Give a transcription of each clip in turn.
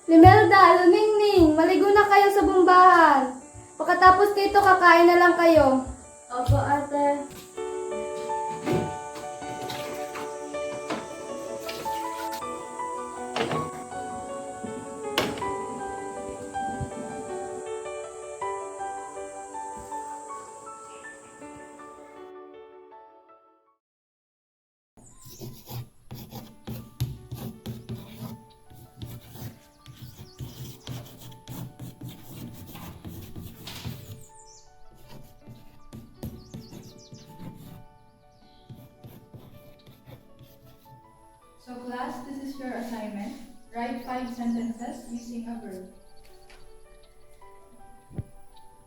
Limelda, Luningning, maligo na kayo sa bumbahan. Pagkatapos dito, kakain na lang kayo. Opo, ate. So class, this is your assignment. Write 5 sentences using a verb.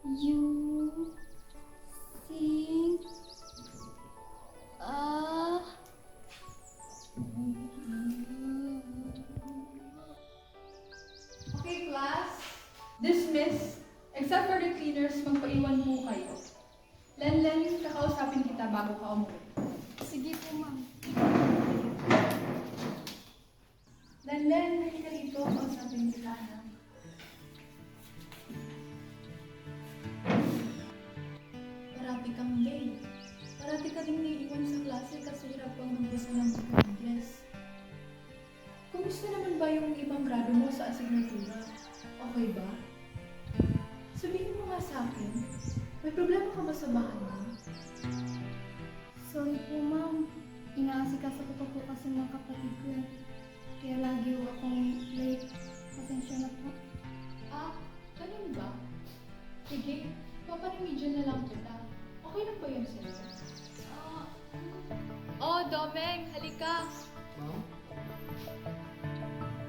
You think Okay class, dismiss. Except for the cleaners, magpaiwan po kayo. Lenlen, kakausapin kita bago ka umuwi. Sige po, ma'am. Lenlen, halika dito, kausapin kita na. Parati kang late. Parati ka rin naiiwan sa klase kasi hirap kang magbasa ng English. Kumusta naman ba yung ibang grado mo sa asignatura? Okay ba? Sabihin mo nga sa akin, may problema ka ba sa bahay mo? Sorry po, ma'am. Inaasikaso ko pa po kasi ng kapatid ko. Kaya lagi po akong late. Pasensya na po. Ah, ganun ba? Sige, papanimidyan na lang kita. Okay lang ba yun sa'yo? Oh, Domeng, halika!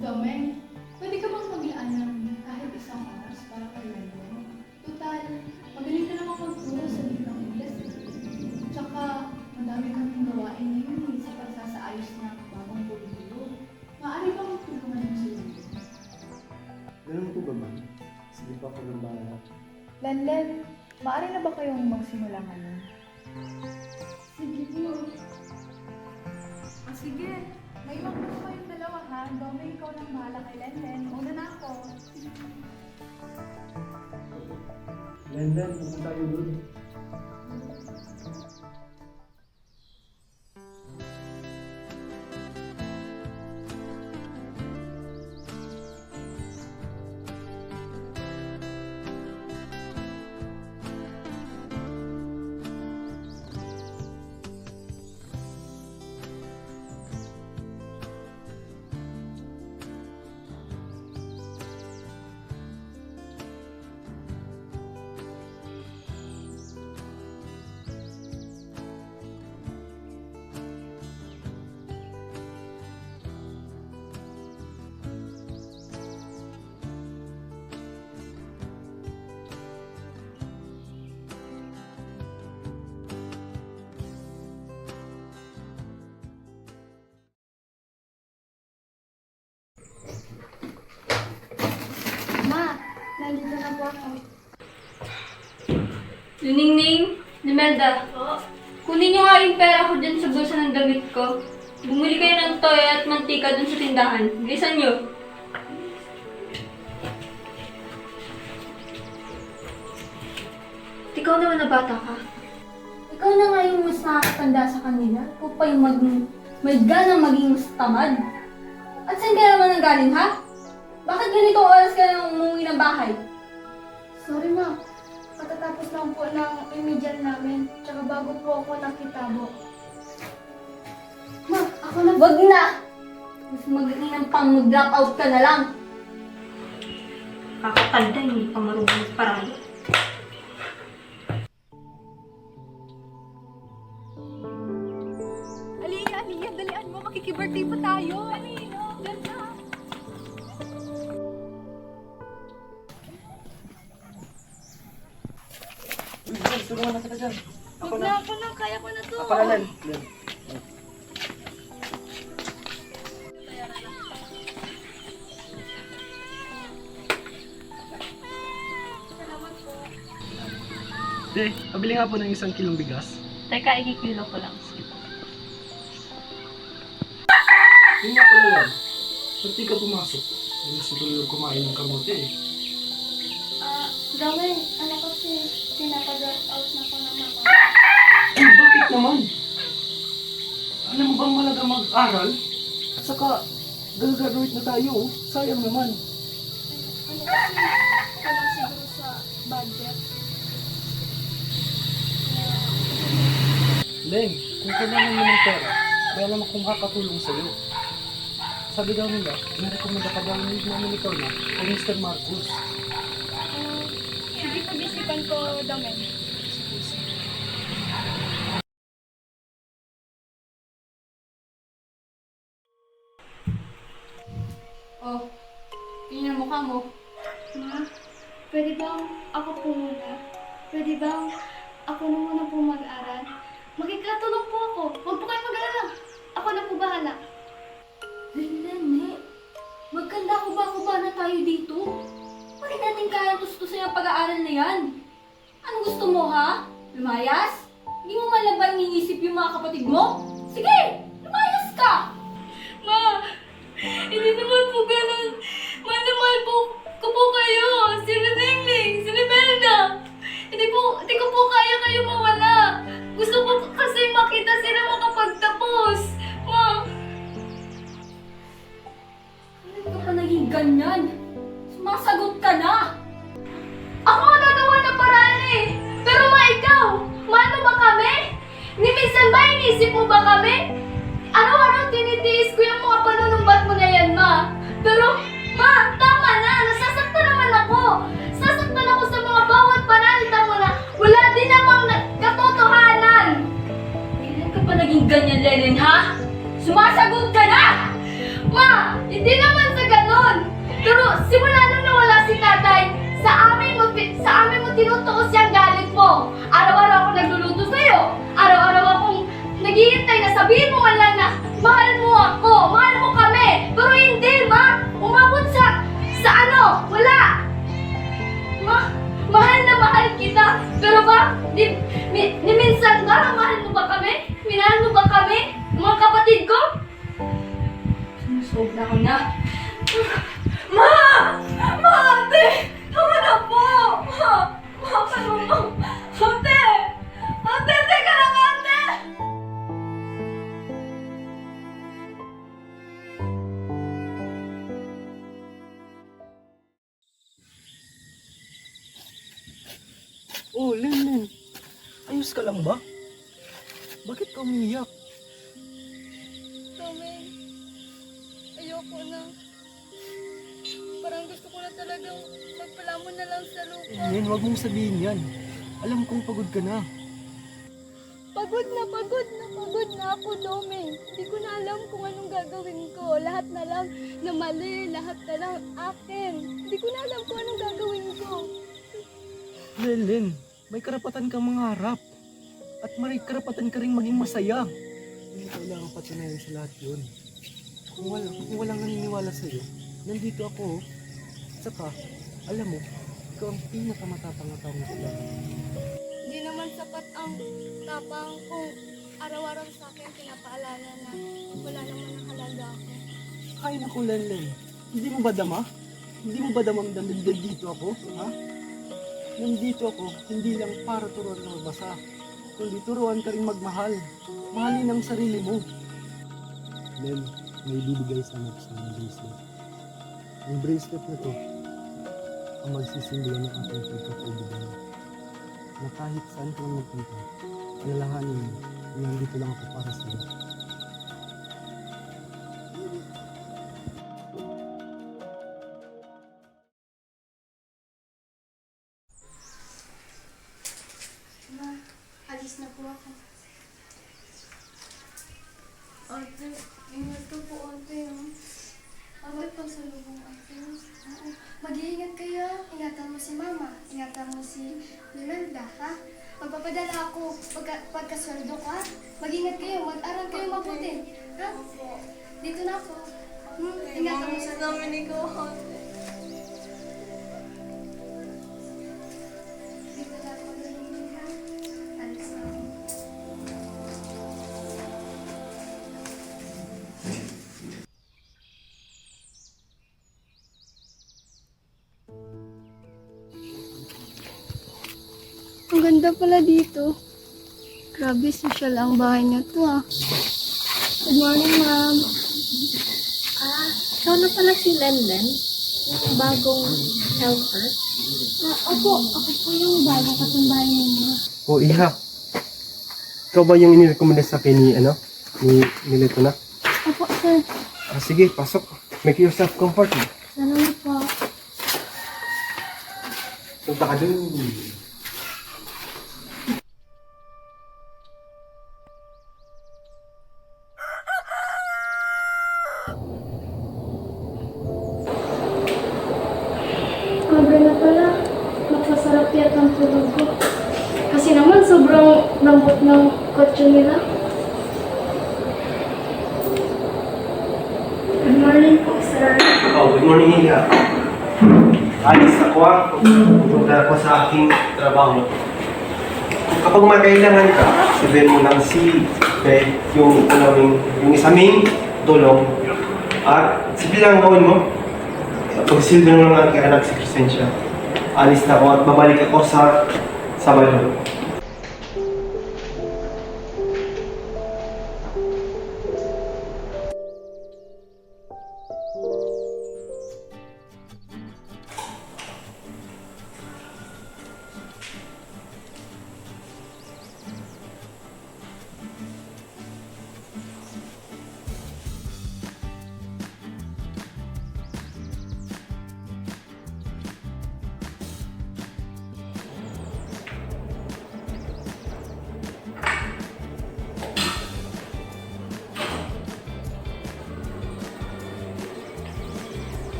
Domeng, pwede ka bang maglaan ng kahit isang oras para kay Lenlen? Total, magaling ka naman magturo sa librang Ingles. Tsaka, madami kaming gawain ngayon sa pagsasaayos ng bagong pulituro. Maaari bang tulungan mo sila? Ganun po ba, ma'am? Sige po ako ng bahala. Lenlen, maaari na ba kayong magsimula ngayon? Sige po. Sige. May magpupo kayong dalawa ha. Domeng, ikaw nang bahala kay Lenlen. Una na ako. Lenlen, punta tayo doon. Ma, nandito na po ako. Luningning, Limelda, kunin niyo nga yung pera ko dyan sa bulsa ng damit ko. Bumili kayo ng toyo at mantika dun sa tindahan. Bilisan niyo. Ikaw naman na bata ka. Ikaw na nga yung mas nakakatanda sa kanila. Ikaw pa yung may ganang maging mas tamad. At saan ka naman nanggaling, ha? Bakit ganitong oras ka nang umuwi ng bahay? Sorry, ma. Katatapos lang po ng remedial namin. Tsaka bago po ako nakitabo. Ma, ako na. Wag na! Mas magaling pang mag-drop out ka na lang. Kakatanda, hindi pa marunong parang. Aliyah, dalian mo. Makikibirthday pa tayo. Aliyah, dyan na. Tulungan na kita dyan. Ako na. Kaya ko na to. Ako na, Len. Len. Pabili nga po ng 1 kilong bigas. Teka, ikikilo ko lang. Yun nga pala yan. Pati ka pumasok. Hindi si Tulog kumain ng kamote eh. Gawin, ano kasi, pinapag-drop out na ko ng mama. Ay, bakit naman? Alam mo bang malaga mag-aral? At saka, gagagraduate na tayo. Sayang naman. Ano kasi, wala siguro sa budget. Leng, kung kailangan mo ng pera, kaya naman kung makakatulong sa'yo. Sabi daw nila, inarekomenda ka daw ng namin ikaw na kay Mr. Marcos. Sige, pag-isipan ko, Damen. Oh, tingnan mo ka mo. Ma, pwede bang ako po muna? Pwede bang ako na muna po mag-aral? Magkikatulong po ako. Huwag po kayo mag-alala. Ako na po bahala. Nene, magkanda kuba-kuba na tayo dito. Pwede natin kaya gusto yung pag-aaral na yan. Anong gusto mo, ha? Lumayas? Hindi mo man lang ba iniisip yung mga kapatid mo? Sige, lumayas ka! Ma, hindi naman po ganun. Mahal na mahal ko po kayo. Si Ningning, si Imelda. Hindi ko po kaya kayo mawala. Gusto ko kasi makita sila makapagtapos. Ma, Bakit ka pa naging ganyan? Sumasagot ka na! ako ang nagawa ng paraan eh. Pero ma, ikaw, mahal mo ba kami? Ni minsan ba inisip mo ba kami? Araw-araw tinitiis ko yung mga panunumbat mo na yan, ma. Pero, ma, tama na. Nasasaktan naman ako. Sasaktan ako sa mga bawat panalita mo na wala din namang katotohanan. Kailan ka pa naging ganyan, Lenen, ha? Sumasagot ka na! Ma, hindi naman sa ganon. Pero simula nung nawala si tatay, sa amin mo tinutuos yung galit mo. Araw-araw ako nagluluto sa'yo. Araw-araw akong naghihintay na sabihin mo man lang na mahal mo ako, mahal mo kami. Pero hindi, ma. Umabot sa ano? Wala. Ma, mahal na mahal kita. Pero ba, ni minsan ba, mahal mo ba kami? Minahal mo ba kami? Mga kapatid ko? Sumusobra ka na. Ma! Ma, ate! Tama na po! Ma! Ma, ano mo? Ate! Ate, teka lang, ate! Oh, Len. Ayos ka lang ba? Bakit ka umiiyak? Tommy, ayoko na. Parang gusto ko na talagang magpalamon na lang sa lupa. Len, huwag mong sabihin yan. Alam kong pagod ka na. Pagod na ako, Tommy. Hindi ko na alam kung anong gagawin ko. Lahat na lang na mali, lahat na lang akin. Hindi ko na alam kung anong gagawin ko. Len, may karapatan kang mangarap. At may karapatan ka rin maging masaya. Hindi kailangan patunayan sa lahat yun. Kung walang naniniwala sa'yo, nandito ako. Saka, alam mo, ikaw ang pinakamatapang na taong sila. Hindi naman sapat ang tapang kung araw-araw sa akin pinapaalala na wala naman nakalaga ako. Ay naku, Len. Hindi mo ba dama? Hindi mo ba damang nandito ako? Ha? Nandito ako, hindi lang para turuan ka magbasa. Kundi turuan ka rin magmahal. Mahalin ang sarili mo. Len, may bibigay sana ko sa ng bracelet. Ang bracelet na to, ang magsisimbolo ng ating pagkakaibigan. Na kahit saan ka lang magpunta, alalahanin mo, nandito lang ako para sa iyo. Ma, alis na po ako. Ate, ingat ka po, ate. Ate, pasalubong, ate. Oo. Mag-iingat kayo. Ingatan mo si Mama. Ingatan mo si Imelda, ha? Magpapadala ako pagkasweldo ko, ha? Mag-ingat kayo. Mag-aral kayo mabuti. Ha? Dito na ako. Ingatan mo sa namin ikaw, ate. Dito na ako, ha? Alis na ako. Ang ganda pala dito. Grabe, social ang bahay niyo to ah. Good morning, ma'am. Ikaw na pala si Lenlen, yung bagong helper. Opo, ako po yung bagong kasambahay niyo. O, Iha. Ikaw ba yung inirekomenda sa akin ni Milito na? Opo, sir. Sige, pasok. Make yourself comfortable. Salamat po. Punta ka dun. Grabe na pala. Masasarap yata ang tulog ko. Kasi naman sobrang lambot ng kotse nila. Good morning po, sir. Oh, good morning, Iha. Alis ako pupunta ako sa aking trabaho. Kapag may kailangan ka, sabihin mo lang si Beth, yung isa ming tulong. At sige lang gawin mo. Pagsilbi mo lang ang aking anak si Crescencia. Alis na ako at babalik ako sa Sabado.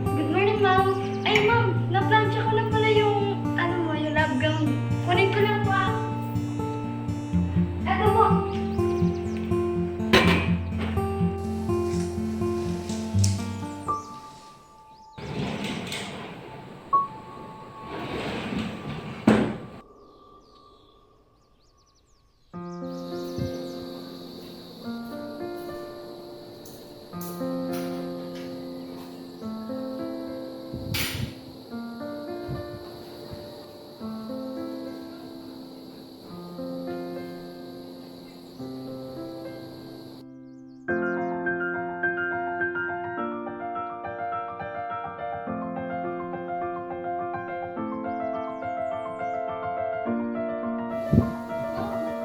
Good morning, ma'am. Ay, ma'am, na-plancha ko na pala yung, yung lab gown. Kunin ko lang po, ah. Eto po.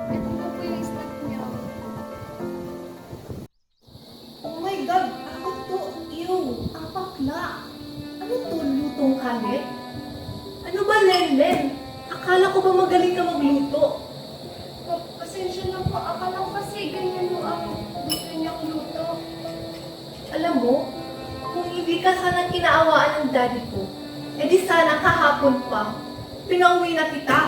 Ito na po yung snack niyo. Oh my God! Ako to! Ew! Ang bakla! Ano to? Lutong kalit? Ano ba, Lenlen? Akala ko ba magaling ka magluto? Pasensya na po. Akala ko kasi ganyan yung gusto niyang luto. Alam mo, kung hindi ka sana kinaawaan ng daddy ko, edi sana kahapon pa, pinauwi na kita.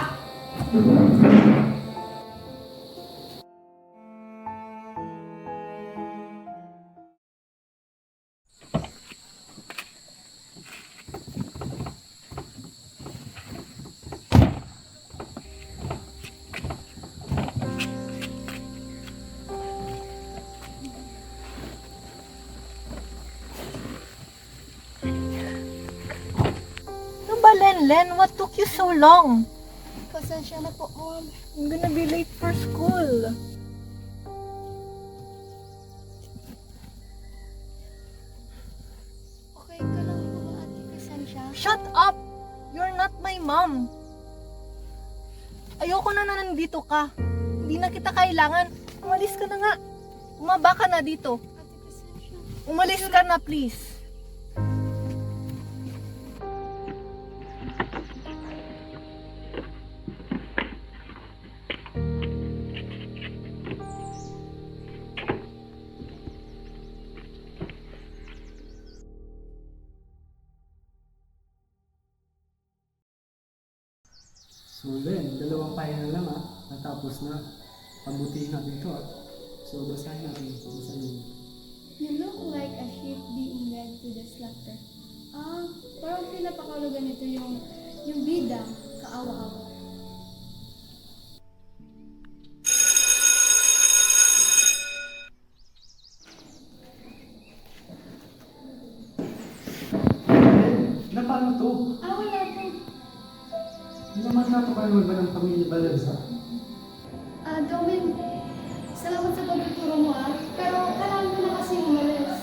Ano ba, Lenlen? What took you so long? Pasensya na po, ma'am. I'm gonna be late for school. Okay ka lang po, Ate Crescencia? Shut up! You're not my mom. Ayoko na nandito ka. Hindi na kita kailangan. Umalis ka na nga. Umaba ka na dito. Ate Crescencia. Umalis ka na, please. So then, 2 pahina na lang natapos na. Pabutihin natin ito So basahin natin ito. You look like a sheep being led to the slaughter. Parang pinapakulugan nito yung bida, kaawa-awa. Na paano to? Wala po. Hindi naman nato kayo ba ng pamilya Balanza? Domin, salamat sa pagtuturo mo pero kailangan ko na kasi umalis.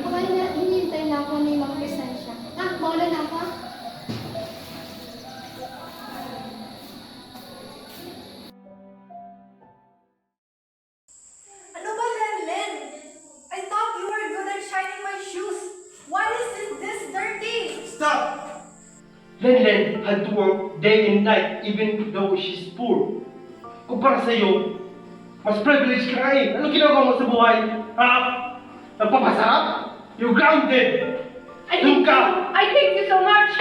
Baka hinihintay na ako ni Mang Crescencia. Mauna na ako Ano ba, Lenlen? I thought you were good at shining my shoes. Why is it this dirty? Stop! Lenlen had to work day and night even though she's poor. Kumpara sa'yo, mas privileged ka nga eh. Ano ginagawa mo sa buhay? Ha? Nagpapasarap? You're grounded! Doon ka! I hate you so much!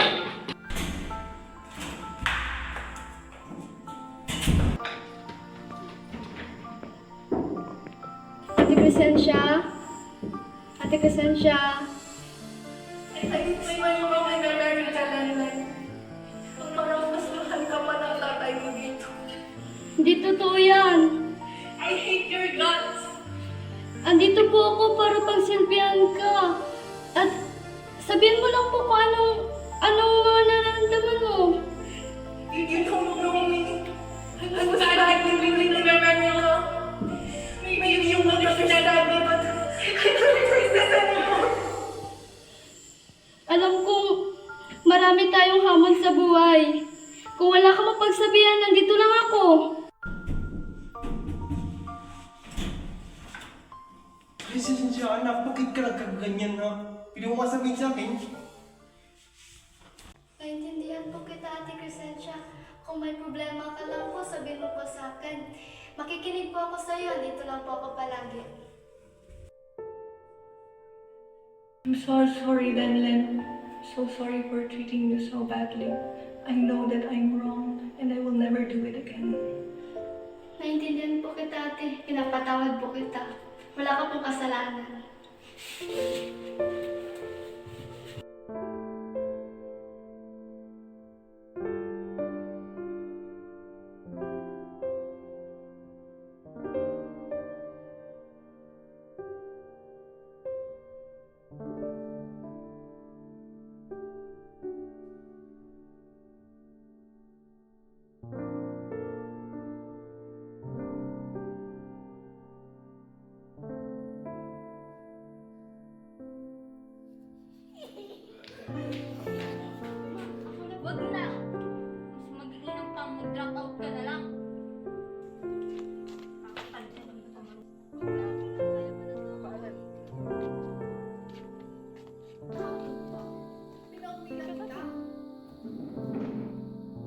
Ate Crescencia? Ate Crescencia? I swear mo kay Lenlen ka, Lenlen. Parang mas mahal ka pa ng tatay mo dito. Hindi totoo yan. I hate your guts. Andito po ako para pagsilbihan ka. At sabihin mo lang po kung anong mga nararamdaman mo. You don't know me. I was bad when we remember you. Maybe you won't understand me, but I don't take this anymore. Alam kong marami tayong hamon sa buhay. Kung wala ka mapagsabihan, nandito lang ako. Crescencia, anak, bakit ka nagkaganyan na? Pwede mo masabihin sa akin? Naintindihan po kita, Ate Crescencia. Kung may problema ka lang po, sabihin mo po sa akin. Makikinig po ako sa iyo. Dito lang po ako palagi. I'm so sorry, Lenlen. So sorry for treating you so badly. I know that I'm wrong and I will never do it again. Naintindihan po kita, Ate. Pinapatawad po kita. Wala ka pong kasalanan. Wag na! Mas mag-inom ka, mag-drop out ka na lang.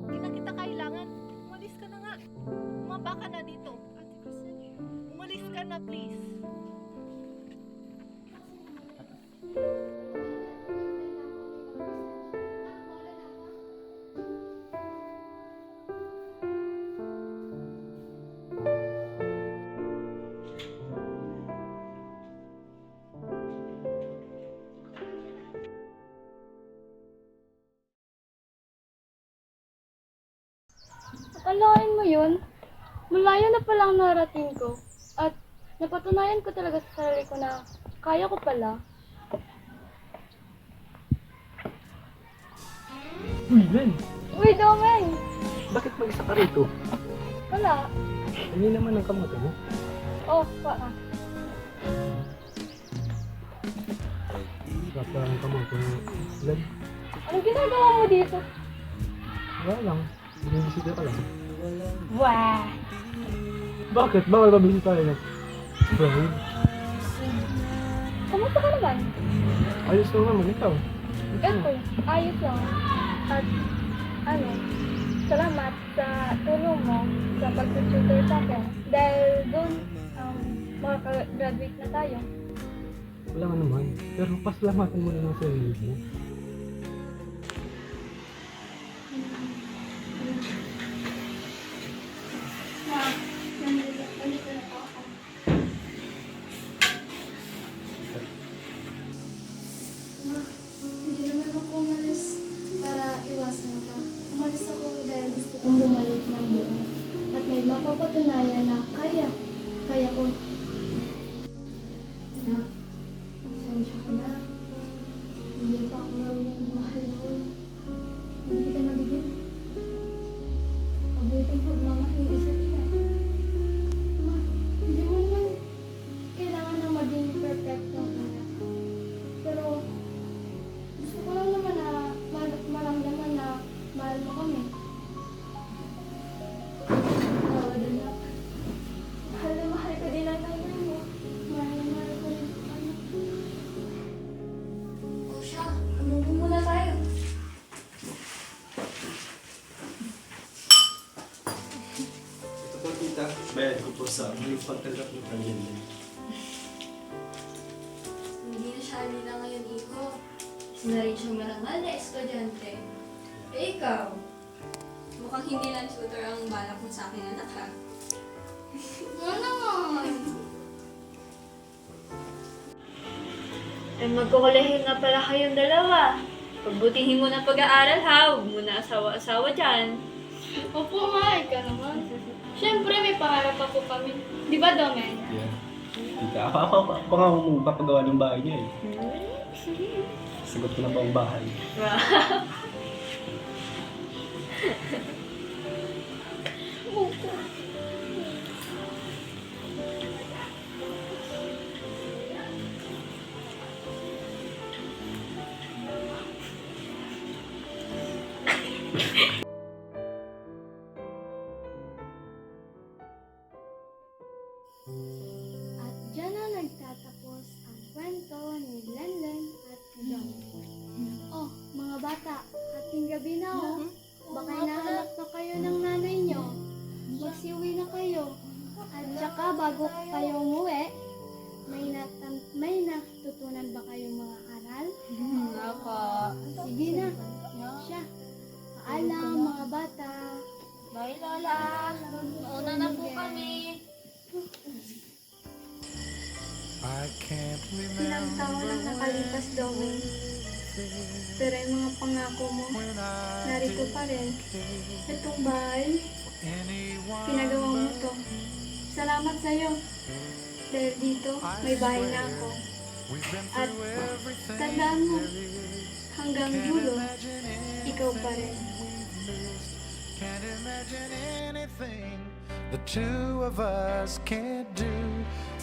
Hindi na kita kailangan. Umalis ka na nga. Umaba ka na dito. Umalis ka na, please. Akalain mo yun? Malayo na palang narating ko. At napatunayan ko talaga sa sarili ko na kaya ko pala. Uy, Len! Uy, Domeng! Bakit mag-isa ka rito? Wala. Hindi naman ang kamote mo. Oh, pa. Baka ang kamote mo. Len, Anong ginagawa mo dito? wala lang. Binisita ka lang. Wah! Bakit? Bawal ba bisita tayo? Bakit? Kamusta ka naman? Ayos lang naman, ikaw. Eto, ayos lang. At salamat sa tulong mo sa pag-tutor sa akin. Dahil doon, makaka-graduate na tayo. Wala nga naman. Pero pasalamatan mo na ng sarili mo. mapapatunayan na kaya ko. Anak, pasensya ka na. Hindi pa ako marunong mahal doon. Hindi ka nabigyan. Mabuting pagmamahal yung isa't isa. Ma, hindi mo naman kailangan na maging perfecto ang anak. Pero, gusto ko lang naman na maramdaman na mahal mo kami. Tawad, anak. Mahal na mahal ka din ang nanay mo. Mahal na mahal ko rin ang anak. O siya, umuwi muna tayo. Ito po, tita. Bayad ko po sa yung pagtanggap ng kanyang. Hindi na siya alila ngayon, Iko. Isa na rin siyang marangal na estudyante. Eh, ikaw? Mukhang hindi lang tutor ang balak mo sa akin, anak, ha? Ano? Eh, magkukulihin na pala kayong dalawa. Pagbutihin mo ng pag-aaral ha, huwag mo na asawa-asawa dyan. Opo, ma, ikaw naman. Siyempre, may pangarap ako kami. Di ba, Domen? Yeah. Tita, ako nga papagawa ng bahay niya eh. Sagot ko na ba ang bahay? At dyan na nagtatapos ang kwento ni Lenlen at Domen. Oh, mga bata, ating gabi na oh. Baka hinahanap na kayo ng nanay nyo. Magsiuwi na kayo. At saka bago kayo umuwi, may natutunan ba kayong mga aral? Ako. Sige na. Siya. Paalam mga bata. Bye, Lola. Mauna na po kami. Ilang taon ang nakalipas, Domen. Pero yung mga pangako mo, narito pa rin. Itong bahay, pinagawa mo to. Salamat sa'yo. Dahil dito, may bahay na ako. At tandaan mo, hanggang dulo, ikaw pa rin. Can't imagine anything the two of us can't do.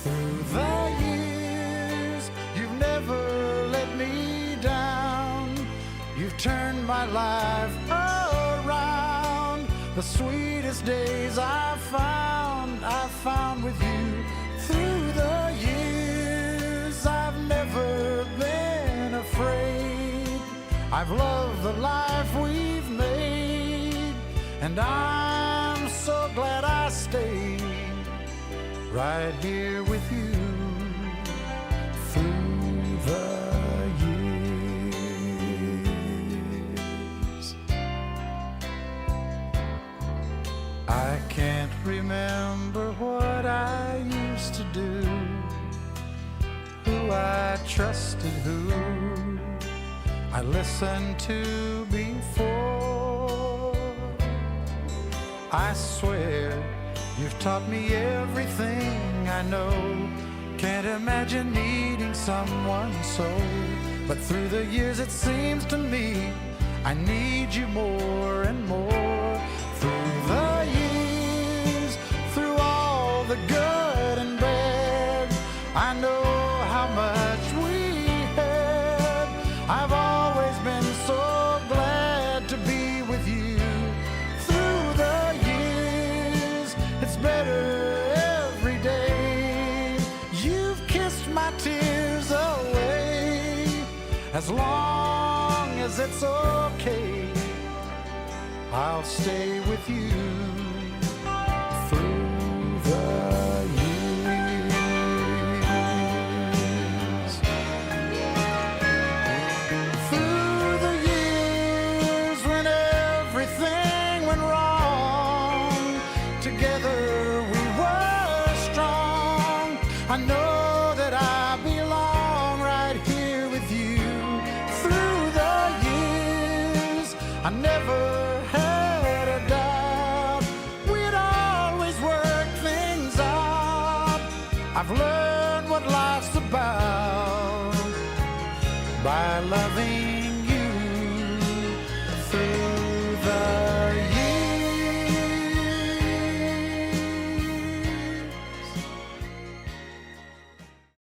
Through the years, you've never let me down. You've turned my life around. The sweetest days I found with you. Through the years, I've never been afraid. I've loved the life we've made, and I'm so glad I stayed right here with you through the years. I can't remember what I used to do, who I trusted, who I listened to before. I swear you've taught me everything I know. Can't imagine needing someone so. But through the years it seems to me I need you more and more. Through the years, through all the good and bad, I know how much we had. I've always been so glad to be with you. Through the years, it's better every day. You've kissed my tears away. As long as it's okay, I'll stay with you through the years. Through the years when everything went wrong, together we were strong. I know that I belong right here with you. Through the years, I never had a doubt we'd always work loving